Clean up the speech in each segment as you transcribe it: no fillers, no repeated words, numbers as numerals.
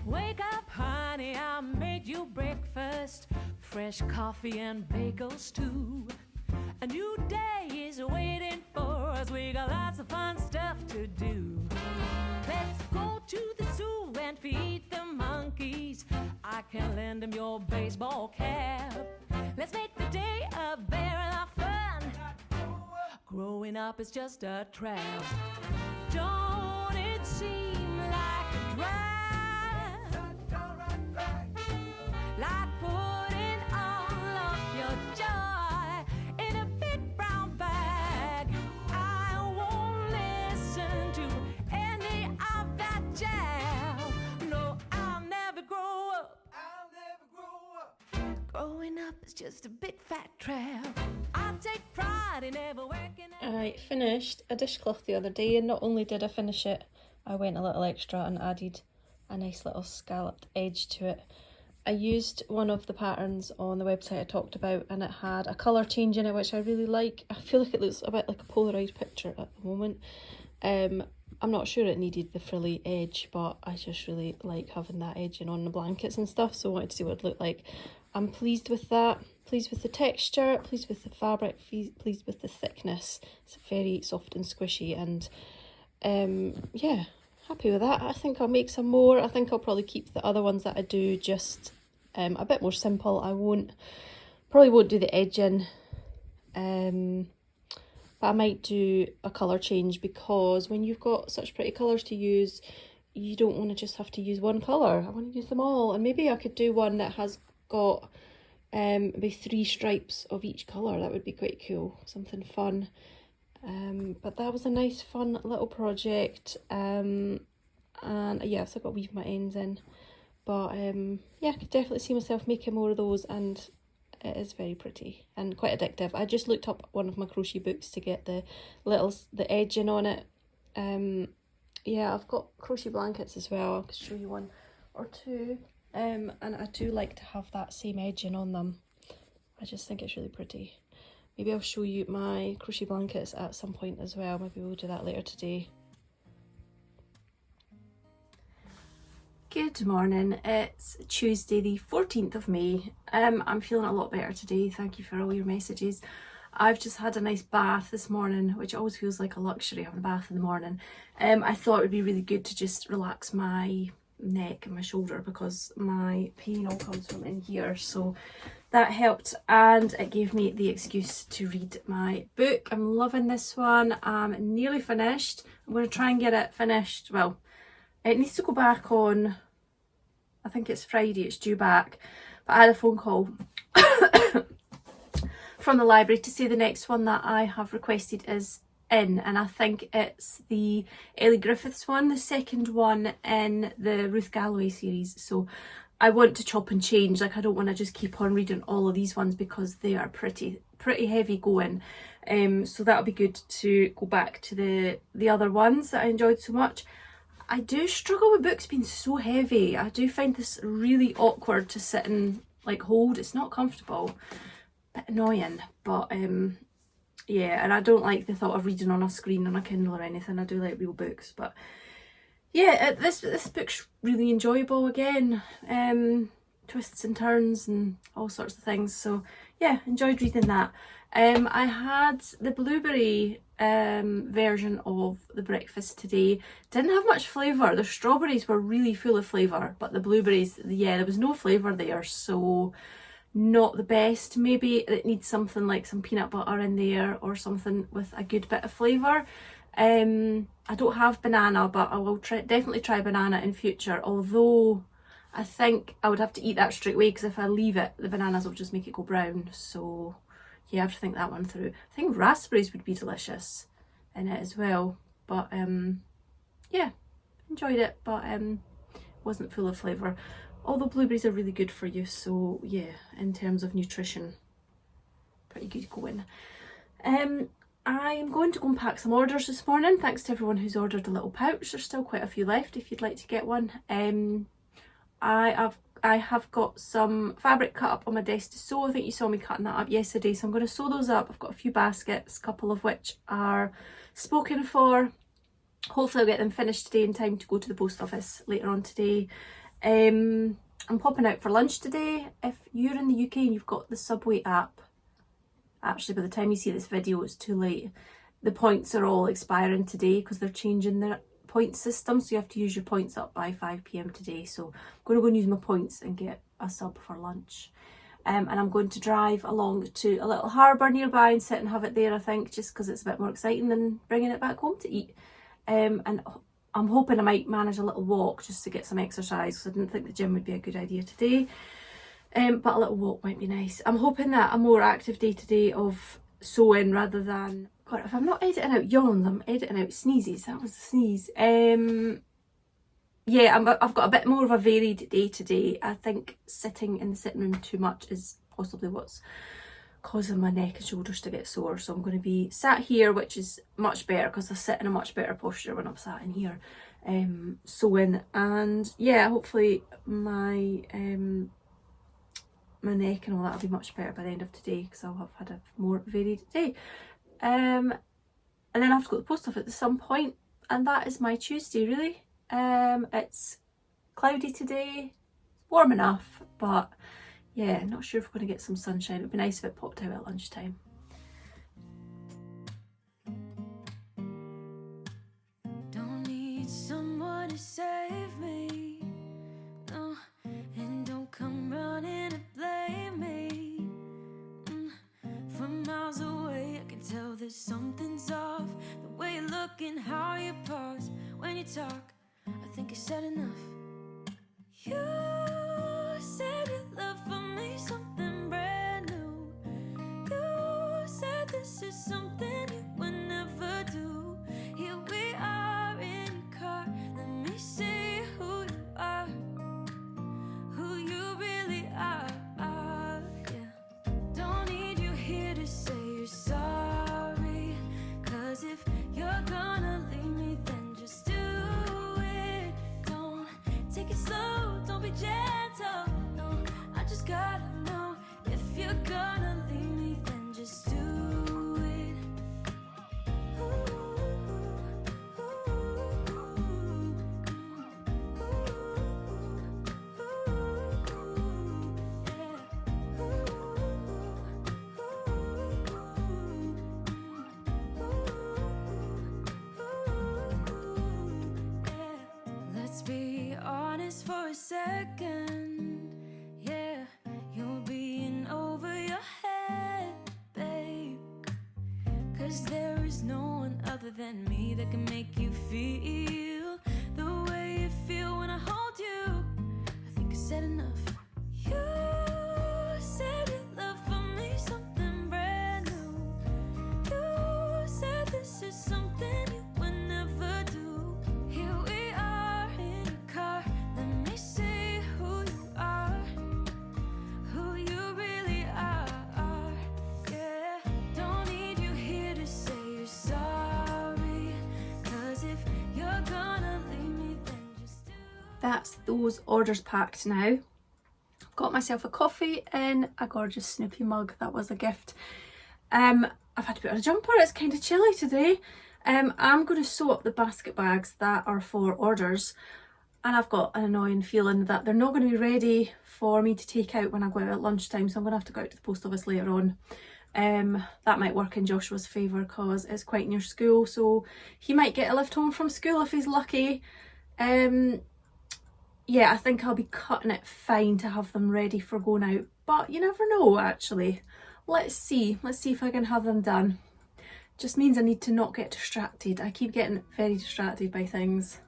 Wake up, honey, I made you breakfast. Fresh coffee and bagels too. A new day is waiting for us. We got lots of fun stuff to do. Let's go to the zoo and feed the monkeys. I can lend them your baseball cap. Let's make the day a barrel of fun. Growing up is just a trap. Don't it seem like a drag? Like putting all of your joy in a big brown bag. I won't listen to any of that jazz. No, I'll never grow up. I'll never grow up. Growing up is just a big fat trap. I take pride in never working. I finished a dishcloth the other day, and not only did I finish it, I went a little extra and added a nice little scalloped edge to it. I used one of the patterns on the website I talked about, and it had a colour change in it which I really like. I feel like it looks a bit like a Polaroid picture at the moment. I'm not sure it needed the frilly edge, but I just really like having that edging on the blankets and stuff, so I wanted to see what it looked like. I'm pleased with that, pleased with the texture, pleased with the fabric, pleased with the thickness. It's very soft and squishy, and yeah, happy with that. I think I'll make some more. I think I'll probably keep the other ones that I do just a bit more simple. Probably won't do the edging, but I might do a colour change, because when you've got such pretty colours to use, you don't want to just have to use one colour. I want to use them all, and maybe I could do one that has got maybe 3 stripes of each colour. That would be quite cool, something fun. But that was a nice fun little project, and yeah, so I've got to weave my ends in, but yeah, I could definitely see myself making more of those, and it is very pretty and quite addictive. I just looked up one of my crochet books to get the edging on it. Yeah, I've got crochet blankets as well. I could show you one or two. And I do like to have that same edging on them. I just think it's really pretty. Maybe I'll show you my crochet blankets at some point as well. Maybe we'll do that later today. Good morning, it's Tuesday the 14th of May. I'm feeling a lot better today, thank you for all your messages. I've just had a nice bath this morning, which always feels like a luxury, having a bath in the morning. I thought it would be really good to just relax my neck and my shoulder, because my pain all comes from in here, so that helped, and it gave me the excuse to read my book. I'm loving this one. I'm nearly finished. I'm going to try and get it finished. Well, it needs to go back on, I think it's Friday, it's due back, but I had a phone call from the library to say the next one that I have requested is in, and I think it's the Ellie Griffiths one, the second one in the Ruth Galloway series. So I want to chop and change. Like, I don't want to just keep on reading all of these ones, because they are pretty heavy going. So that'll be good to go back to the other ones that I enjoyed so much. I do struggle with books being so heavy. I do find this really awkward to sit and like hold. It's not comfortable, a bit annoying, but yeah, and I don't like the thought of reading on a screen on a Kindle or anything. I do like real books, but yeah, this book's really enjoyable again. Twists and turns and all sorts of things. So yeah, enjoyed reading that. I had the blueberry version of the breakfast today. Didn't have much flavour. The strawberries were really full of flavour, but the blueberries, yeah, there was no flavour there, so not the best. Maybe it needs something like some peanut butter in there, or something with a good bit of flavour. I don't have banana, but I will definitely try banana in future, although I think I would have to eat that straight away, because if I leave it, the bananas will just make it go brown. So yeah, I have to think that one through. I think raspberries would be delicious in it as well, but yeah, enjoyed it, but wasn't full of flavour. Although blueberries are really good for you, so yeah, in terms of nutrition, pretty good going. I'm going to go and pack some orders this morning. Thanks to everyone who's ordered a little pouch. There's still quite a few left if you'd like to get one. I have got some fabric cut up on my desk to sew. I think you saw me cutting that up yesterday, so I'm going to sew those up. I've got a few baskets, a couple of which are spoken for. Hopefully I'll get them finished today in time to go to the post office later on today. I'm popping out for lunch today. If you're in the UK and you've got the Subway app, actually by the time you see this video it's too late. The points are all expiring today because they're changing their point system, so you have to use your points up by 5 p.m. today. So I'm going to go and use my points and get a sub for lunch. And I'm going to drive along to a little harbour nearby and sit and have it there, I think, just because it's a bit more exciting than bringing it back home to eat. And I'm hoping I might manage a little walk just to get some exercise, because I didn't think the gym would be a good idea today. But a little walk might be nice. I'm hoping that a more active day today of sewing rather than... God, if I'm not editing out yawns, I'm editing out sneezes. That was a sneeze. Yeah, I've got a bit more of a varied day today. I think sitting in the sitting room too much is possibly what's causing my neck and shoulders to get sore. So I'm going to be sat here, which is much better because I sit in a much better posture when I'm sat in here sewing. And yeah, hopefully my neck and all that will be much better by the end of today because I'll have had a more varied day. And then I have to go to the post office at some point, and that is my Tuesday really. It's cloudy today, warm enough, but yeah, not sure if we're going to get some sunshine. It would be nice if it popped out at lunchtime. Don't need someone to save me, no, and don't come running to blame me. From miles away I can tell that something's off. The way you look and how you pause when you talk, I think I said enough. You said your love for me something brand new. You said this is something you would never do. Here we are in your car. Let me see who you are, who you really are. Yeah. Don't need you here to say you're sorry, 'cause if you're gonna leave me, then just do it. Don't take it slow, don't be gentle. No, I just gotta know if you're gonna leave me, then just do it. Let's be honest for a second. Yeah, you're being over your head, babe. 'Cause there is no one other than me that can make you feel the way you feel when I hold you. I think I said enough. You said you love for me something brand new. You said this is something you would never do. Here we are in your car. Let me see who you are, who you really are. Yeah, don't need you here to say you're sorry, 'cause if you're gonna leave me, then just do. That's those orders packed now. Got myself a coffee in a gorgeous Snoopy mug. That was a gift. I've had to put on a jumper. It's kind of chilly today. I'm going to sew up the basket bags that are for orders, and I've got an annoying feeling that they're not going to be ready for me to take out when I go out at lunchtime, so I'm going to have to go out to the post office later on. That might work in Joshua's favour because it's quite near school, so he might get a lift home from school if he's lucky. Yeah, I think I'll be cutting it fine to have them ready for going out, but you never know actually. Let's see if I can have them done. Just means I need to not get distracted. I keep getting very distracted by things.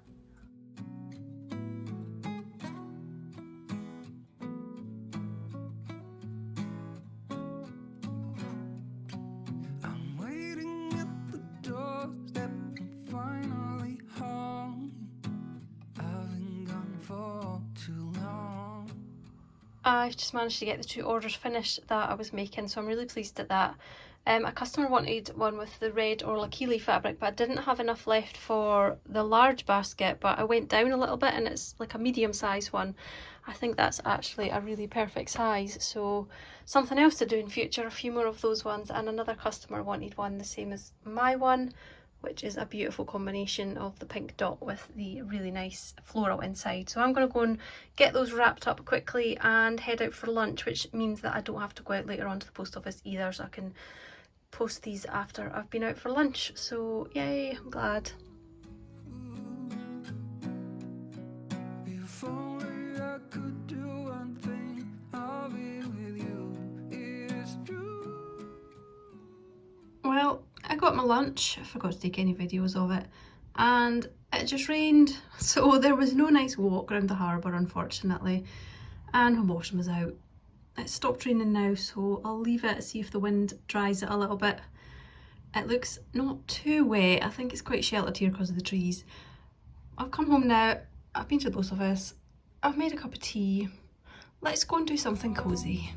I'm waiting at the doorstep, I'm finally home. I've been gone for too long. I've just managed to get the 2 orders finished that I was making, so I'm really pleased at that. A customer wanted one with the red Orlaquili fabric, but I didn't have enough left for the large basket, but I went down a little bit and it's like a medium size one. I think that's actually a really perfect size, so something else to do in future, a few more of those ones. And another customer wanted one the same as my one, which is a beautiful combination of the pink dot with the really nice floral inside. So I'm going to go and get those wrapped up quickly and head out for lunch, which means that I don't have to go out later on to the post office either, so I can post these after I've been out for lunch. So yay, I'm glad. If only I could do one thing, I'll be with you. It's true. Well, I got my lunch. I forgot to take any videos of it, and it just rained, so there was no nice walk around the harbour, unfortunately, and my washing was out. It stopped raining now, so I'll leave it, see if the wind dries it a little bit. It looks not too wet. I think it's quite sheltered here because of the trees. I've come home now, I've been to the post office, I've made a cup of tea. Let's go and do something cosy.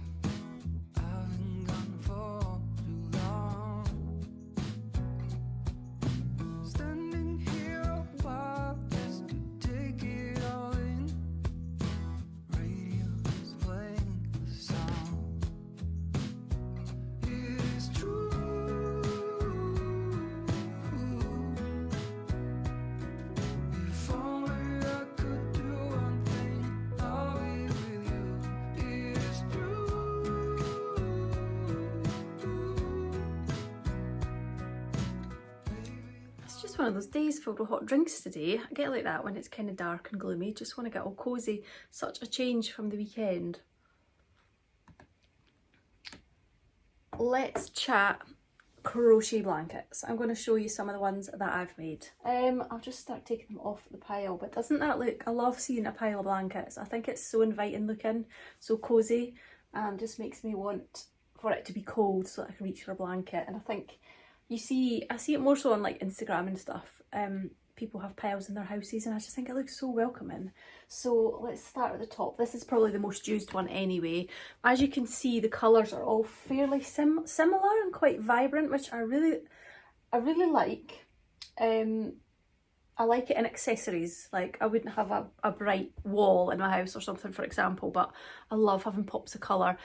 One of those days filled with hot drinks today. I get like that when it's kind of dark and gloomy, just want to get all cosy. Such a change from the weekend. Let's chat crochet blankets. I'm going to show you some of the ones that I've made. I'll just start taking them off the pile, but doesn't that look, I love seeing a pile of blankets. I think it's so inviting looking, so cosy, and just makes me want for it to be cold so that I can reach for a blanket. And I think I see it more so on like Instagram and stuff. People have piles in their houses, and I just think it looks so welcoming. So let's start at the top. This is probably the most used one anyway. As you can see, the colours are all fairly similar and quite vibrant, which I really like. I like it in accessories. Like, I wouldn't have a bright wall in my house or something, for example, but I love having pops of colour.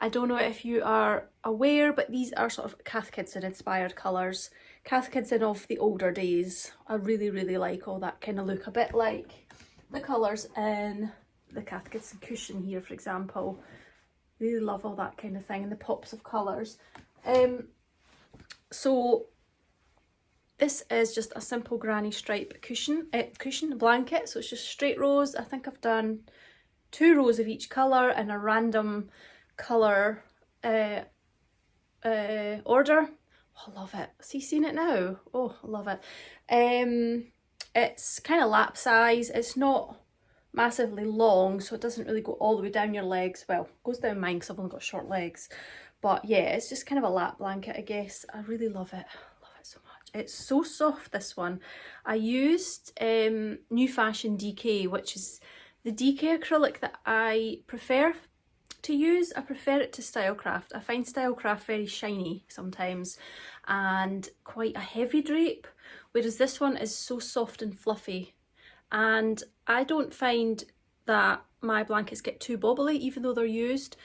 I don't know if you are aware, but these are sort of Cath Kidston inspired colours. Cath Kidston of the older days. I really like all that kind of look, a bit like the colours in the Cath Kidston cushion here, for example. Really love all that kind of thing, and the pops of colours. So this is just a simple granny stripe cushion blanket, so it's just straight rows. I think I've done 2 rows of each colour and a random colour order. Oh, I love it. See, seen it now? Oh, I love it. It's kind of lap size. It's not massively long, so it doesn't really go all the way down your legs. Well, it goes down mine because I've only got short legs. But yeah, it's just kind of a lap blanket, I guess. I really love it. So much. It's so soft, this one. I used New Fashion DK, which is the DK acrylic that I prefer to use. I prefer it to Stylecraft. I find Stylecraft very shiny sometimes and quite a heavy drape, whereas this one is so soft and fluffy. And I don't find that my blankets get too bobbly even though they're used.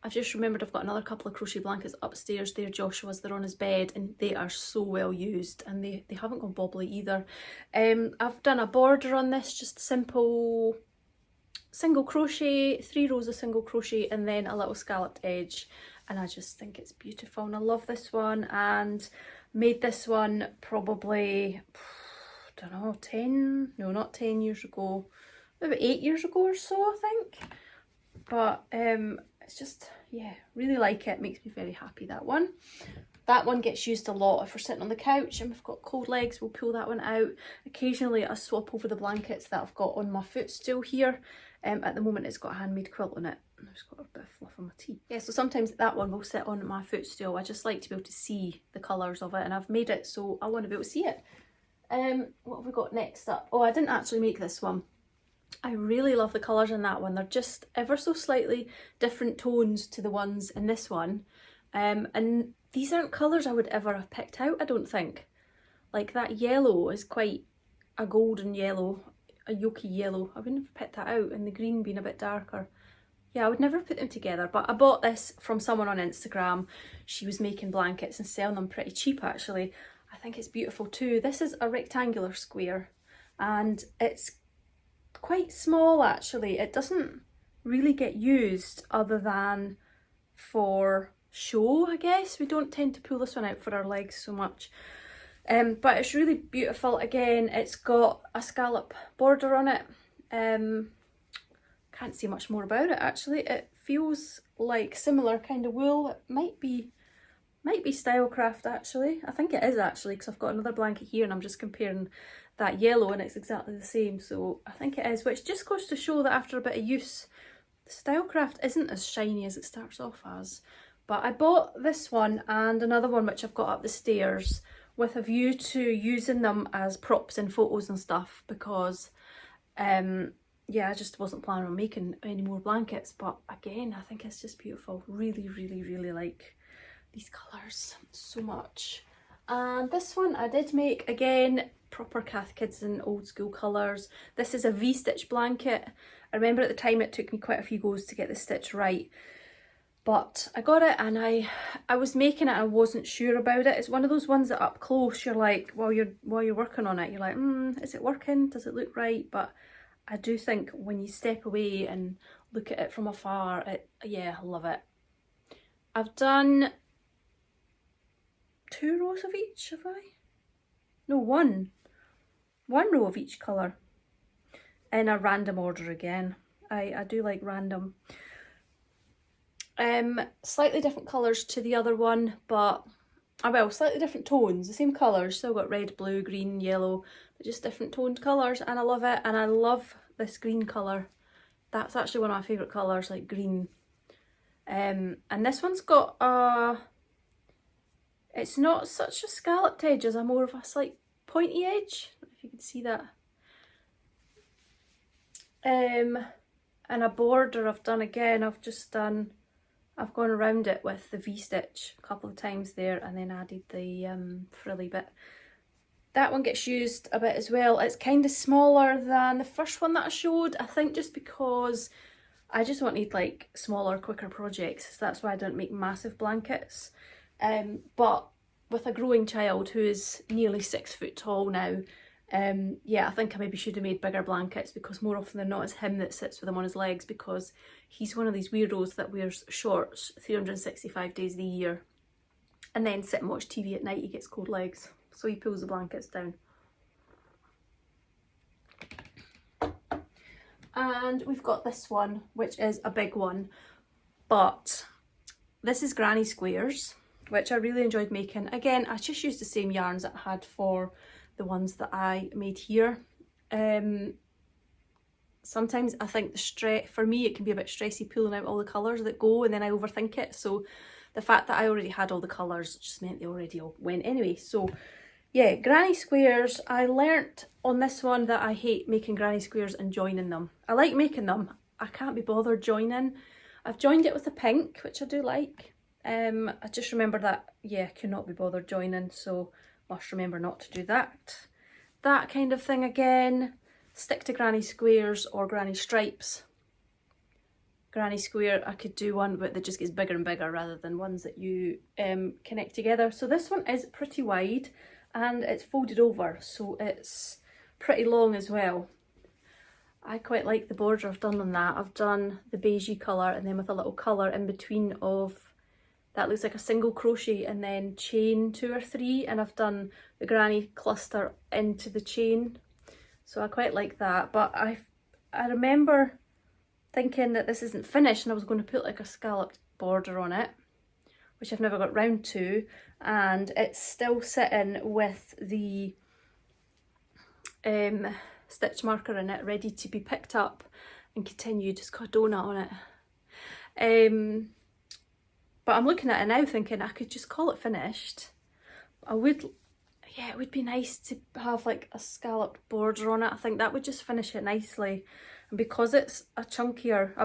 I've just remembered I've got another couple of crochet blankets upstairs there, Joshua's, they're on his bed, and they are so well used, and they haven't gone bobbly either. I've done a border on this, just simple single crochet, 3 rows of single crochet, and then a little scalloped edge, and I just think it's beautiful, and I love this one, and made this one probably, I don't know, 10 years ago, maybe 8 years ago or so, I think. But it's just, yeah, really like it. Makes me very happy, that one. That one gets used a lot. If we're sitting on the couch and we've got cold legs, we'll pull that one out. Occasionally I swap over the blankets that I've got on my footstool here. At the moment it's got a handmade quilt on it. I've just got a bit of fluff on my tea. Yeah, so sometimes that one will sit on my footstool. I just like to be able to see the colours of it, and I've made it so I want to be able to see it. What have we got next up? Oh, I didn't actually make this one. I really love the colours in that one. They're just ever so slightly different tones to the ones in this one. And these aren't colours I would ever have picked out, I don't think. Like, that yellow is quite a golden yellow, a yolky yellow. I wouldn't have picked that out, and the green being a bit darker. Yeah, I would never put them together, but I bought this from someone on Instagram. She was making blankets and selling them pretty cheap, actually. I think it's beautiful too. This is a rectangular square and it's quite small actually. It doesn't really get used other than for show, I guess. We don't tend to pull this one out for our legs so much. But it's really beautiful. Again, it's got a scallop border on it. Can't say much more about it actually. It feels like similar kind of wool. It might be Stylecraft actually. I think it is actually, because I've got another blanket here and I'm just comparing that yellow and it's exactly the same, so I think it is, which just goes to show that after a bit of use, Stylecraft isn't as shiny as it starts off as. But I bought this one and another one which I've got up the stairs with a view to using them as props in photos and stuff, because yeah, I just wasn't planning on making any more blankets. But again, I think it's just beautiful. Really, really, really like these colours so much. And this one I did make, again, proper Cath Kids in old school colours. This is a V-stitch blanket. I remember at the time it took me quite a few goes to get the stitch right, but I got it, and I was making it, I wasn't sure about it. It's one of those ones that up close you're like, while you're working on it, you're like, is it working? Does it look right? But I do think when you step away and look at it from afar, yeah, I love it. I've done 2 rows of each, have I? No, one row of each colour in a random order again. I do like random. Slightly different colours to the other one, but well, slightly different tones, the same colours, still got red, blue, green, yellow, but just different toned colours, and I love it. And I love this green colour. That's actually one of my favourite colours, like green. And this one's got a, it's not such a scalloped edge as a more of a slight pointy edge, if you can see that. And a border I've done again, I've gone around it with the V-stitch a couple of times there and then added the frilly bit. That one gets used a bit as well. It's kind of smaller than the first one that I showed, I think just because I just wanted like smaller, quicker projects. So that's why I don't make massive blankets. But with a growing child who is nearly 6 foot tall now, yeah, I think I maybe should have made bigger blankets, because more often than not it's him that sits with him on his legs, because he's one of these weirdos that wears shorts 365 days of the year and then sit and watch TV at night. He gets cold legs, so he pulls the blankets down. And we've got this one, which is a big one, but this is Granny Squares, which I really enjoyed making. Again, I just used the same yarns that I had for the ones that I made here. Sometimes I think for me it can be a bit stressy pulling out all the colours that go, and then I overthink it. So the fact that I already had all the colours just meant they already all went anyway. So yeah, Granny Squares. I learnt on this one that I hate making Granny Squares and joining them. I like making them, I can't be bothered joining. I've joined it with the pink, which I do like. I just remember that, yeah, cannot be bothered joining, so must remember not to do that. That kind of thing again. Stick to Granny Squares or Granny Stripes. Granny Square, I could do one but that just gets bigger and bigger rather than ones that you connect together. So this one is pretty wide and it's folded over, so it's pretty long as well. I quite like the border I've done on that. I've done the beigey colour and then with a little colour in between of, that looks like a single crochet and then chain 2 or 3, and I've done the granny cluster into the chain. So I quite like that, but I remember thinking that this isn't finished and I was going to put like a scalloped border on it, which I've never got round to, and it's still sitting with the stitch marker in it ready to be picked up and continued. It's got a donut on it. But I'm looking at it now thinking I could just call it finished. I would, yeah, it would be nice to have like a scalloped border on it. I think that would just finish it nicely. And because it's a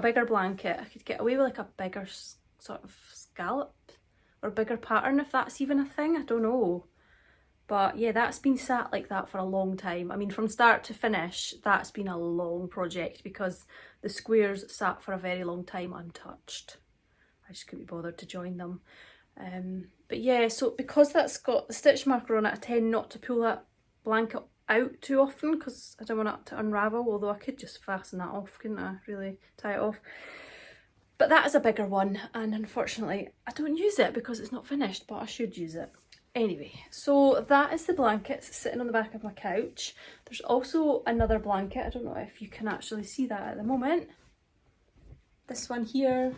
bigger blanket, I could get away with like a bigger sort of scallop or bigger pattern, if that's even a thing, I don't know. But yeah, that's been sat like that for a long time. I mean, from start to finish, that's been a long project because the squares sat for a very long time untouched. I just couldn't be bothered to join them. But yeah, so because that's got the stitch marker on it, I tend not to pull that blanket out too often because I don't want it to unravel, although I could just fasten that off, couldn't I? Really tie it off. But that is a bigger one, and unfortunately I don't use it because it's not finished, but I should use it. Anyway, so that is the blanket sitting on the back of my couch. There's also another blanket. I don't know if you can actually see that at the moment. This one here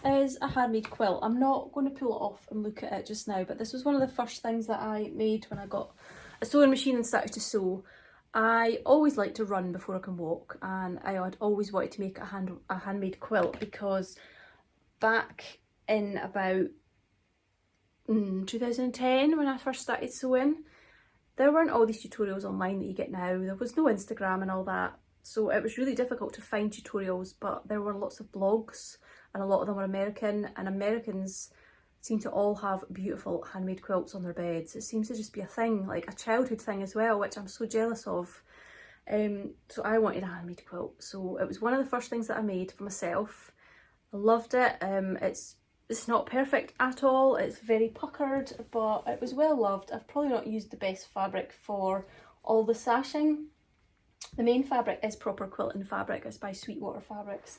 is a handmade quilt. I'm not going to pull it off and look at it just now, but this was one of the first things that I made when I got a sewing machine and started to sew. I always like to run before I can walk, and I had always wanted to make a handmade quilt because back in about 2010 when I first started sewing, there weren't all these tutorials online that you get now. There was no Instagram and all that, so it was really difficult to find tutorials, but there were lots of blogs and a lot of them were American, and Americans seem to all have beautiful handmade quilts on their beds. It seems to just be a thing, like a childhood thing as well, which I'm so jealous of. So I wanted a handmade quilt, so it was one of the first things that I made for myself. I loved it. It's not perfect at all, it's very puckered, but it was well loved. I've probably not used the best fabric for all the sashing. The main fabric is proper quilting fabric, it's by Sweetwater Fabrics.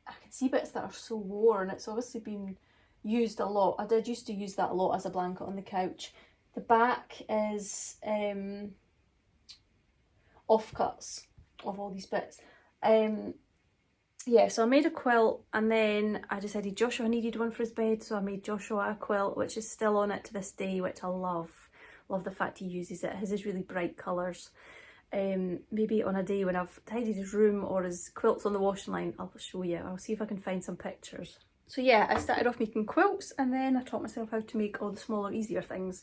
I can see bits that are so worn, it's obviously been used a lot. I did used to use that a lot as a blanket on the couch. The back is offcuts of all these bits. Yeah, so I made a quilt, and then I decided Joshua needed one for his bed, so I made Joshua a quilt, which is still on it to this day, which I love. Love the fact he uses it. His is really bright colours. Maybe on a day when I've tidied his room or his quilt's on the washing line, I'll show you. I'll see if I can find some pictures. So yeah, I started off making quilts, and then I taught myself how to make all the smaller, easier things.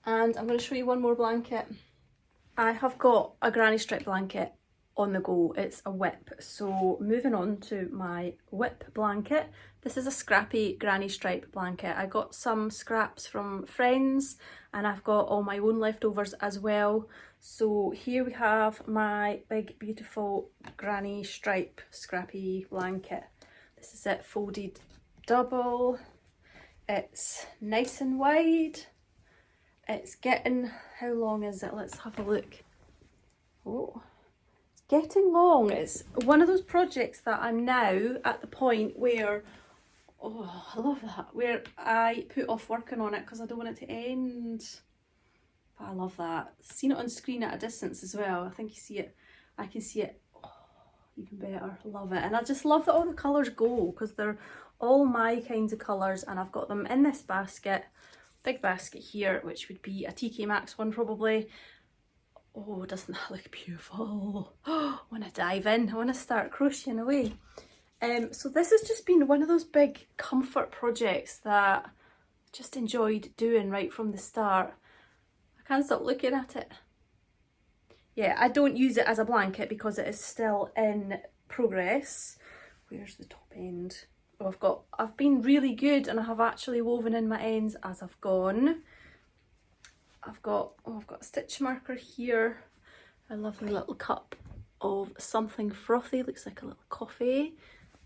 And I'm going to show you one more blanket. I have got a granny strip blanket on the go. It's a whip. So moving on to my whip blanket. This is a Scrappy granny stripe blanket. I got some scraps from friends, and I've got all my own leftovers as well. So here we have my big beautiful granny stripe Scrappy blanket. This is it, folded double. It's nice and wide. It's getting, how long is it? Let's have a look. Oh, it's getting long. It's one of those projects that I'm now at the point where, oh, I love that, where I put off working on it because I don't want it to end. But I love that. Seen it on screen at a distance as well. I think you see it, I can see it even better. Love it. And I just love that all the colours go, because they're all my kinds of colours, and I've got them in this basket. Big basket here, which would be a TK Maxx one probably. Oh, doesn't that look beautiful? Oh, I want to dive in. I want to start crocheting away. So this has just been one of those big comfort projects that I just enjoyed doing right from the start. I can't stop looking at it. Yeah, I don't use it as a blanket because it is still in progress. Where's the top end? Oh, I've been really good, and I have actually woven in my ends as I've gone. I've got a stitch marker here, a lovely little cup of something frothy, looks like a little coffee.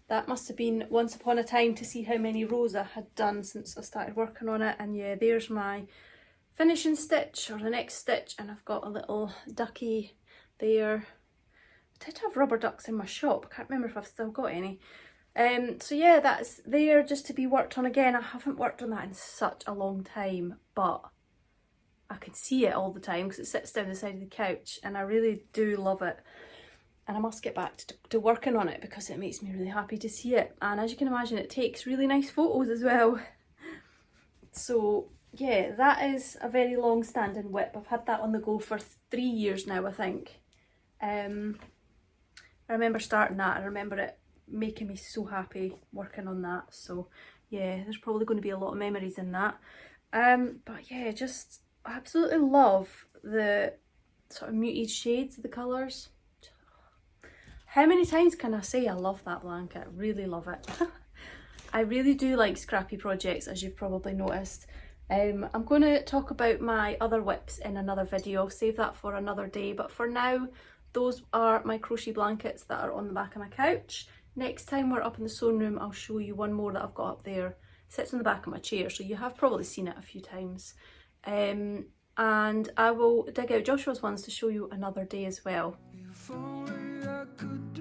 That must have been once upon a time to see how many rows I had done since I started working on it. And yeah, there's my finishing stitch, or the next stitch, and I've got a little ducky there. I did have rubber ducks in my shop, I can't remember if I've still got any. So yeah, that's there just to be worked on again. I haven't worked on that in such a long time, but I can see it all the time because it sits down the side of the couch, and I really do love it. And I must get back to working on it because it makes me really happy to see it. And as you can imagine, it takes really nice photos as well. So yeah, that is a very long standing whip. I've had that on the go for 3 years now, I think. I remember starting that. I remember it making me so happy working on that. So yeah, there's probably going to be a lot of memories in that. But yeah, just absolutely love the sort of muted shades of the colours. How many times can I say I love that blanket? Really love it. I really do like scrappy projects, as you've probably noticed. I'm going to talk about my other whips in another video, save that for another day, but for now those are my crochet blankets that are on the back of my couch. Next time we're up in the sewing room, I'll show you one more that I've got up there. It sits in the back of my chair, so you have probably seen it a few times. And I will dig out Joshua's ones to show you another day as well. If only I could